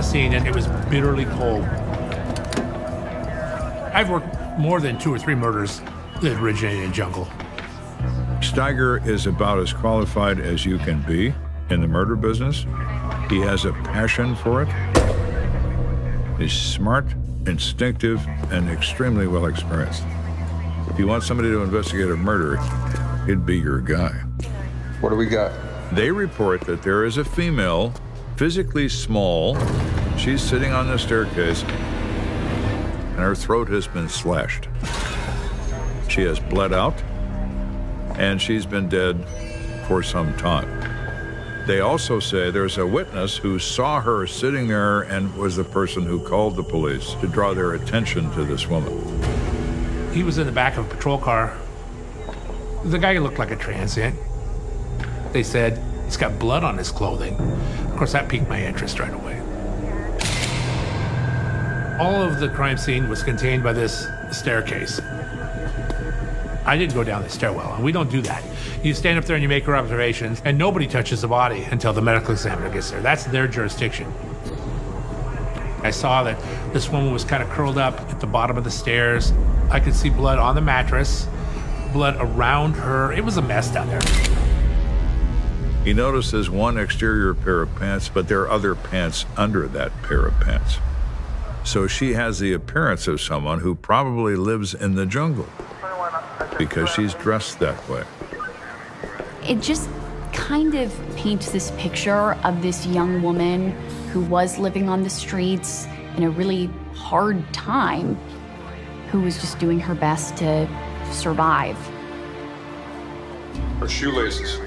scene, and it was bitterly cold. I've worked more than 2 or 3 murders that originated in jungle. Steiger is about as qualified as you can be in the murder business. He has a passion for it. He's smart, instinctive, and extremely well experienced. If you want somebody to investigate a murder, he'd be your guy. What do we got? They report that there is a female, physically small. She's sitting on the staircase, and her throat has been slashed. She has bled out, and she's been dead for some time. They also say there's a witness who saw her sitting there and was the person who called the police to draw their attention to this woman. He was in the back of a patrol car. The guy looked like a transient. They said he's got blood on his clothing. Of course, that piqued my interest right away. All of the crime scene was contained by this staircase. I didn't go down the stairwell, and we don't do that. You stand up there and you make your observations, and nobody touches the body until the medical examiner gets there. That's their jurisdiction. I saw that this woman was kind of curled up at the bottom of the stairs. I could see blood on the mattress, blood around her. It was a mess down there. He notices one exterior pair of pants, but there are other pants under that pair of pants. So she has the appearance of someone who probably lives in the jungle because she's dressed that way. It just kind of paints this picture of this young woman who was living on the streets in a really hard time, who was just doing her best to survive. Her shoelaces.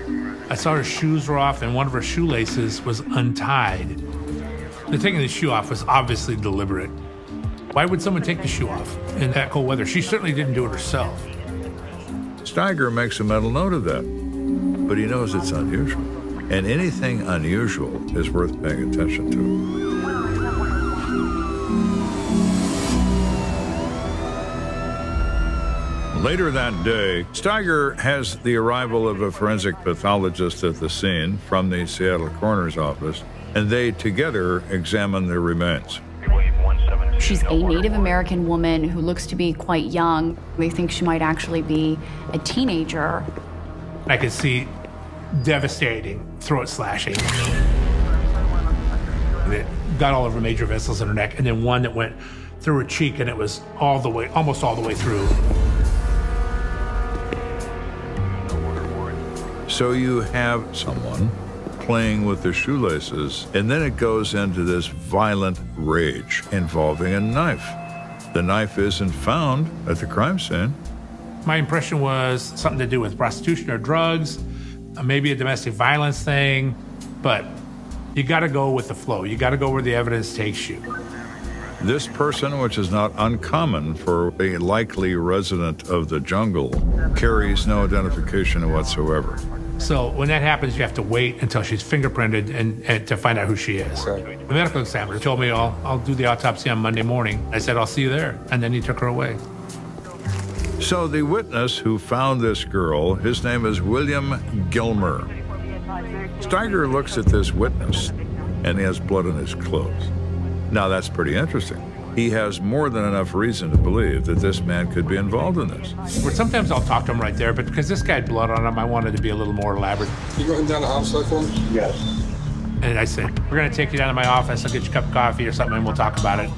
I saw her shoes were off, and one of her shoelaces was untied. The taking the shoe off was obviously deliberate. Why would someone take the shoe off in that cold weather? She certainly didn't do it herself. Steiger makes a mental note of that, but he knows it's unusual. And anything unusual is worth paying attention to. Later that day, Steiger has the arrival of a forensic pathologist at the scene from the Seattle coroner's office, and they together examine the remains. She's a Native American woman who looks to be quite young. They think she might actually be a teenager. I could see devastating throat slashing. It got all over major vessels in her neck, and then one that went through her cheek, and it was almost all the way through. So you have someone playing with the shoelaces, and then it goes into this violent rage involving a knife. The knife isn't found at the crime scene. My impression was something to do with prostitution or drugs, maybe a domestic violence thing, but you gotta go with the flow. You gotta go where the evidence takes you. This person, which is not uncommon for a likely resident of the jungle, carries no identification whatsoever. So when that happens, you have to wait until she's fingerprinted and to find out who she is. Okay. The medical examiner told me I'll do the autopsy on Monday morning. I said, I'll see you there. And then he took her away. So the witness who found this girl, his name is William Gilmer. Steiger looks at this witness, and he has blood on his clothes. Now that's pretty interesting. He has more than enough reason to believe that this man could be involved in this. Where sometimes I'll talk to him right there, but because this guy had blood on him, I wanted to be a little more elaborate. You go down the homicide for me? Yes. And I said, we're gonna take you down to my office, I'll get you a cup of coffee or something, and we'll talk about it.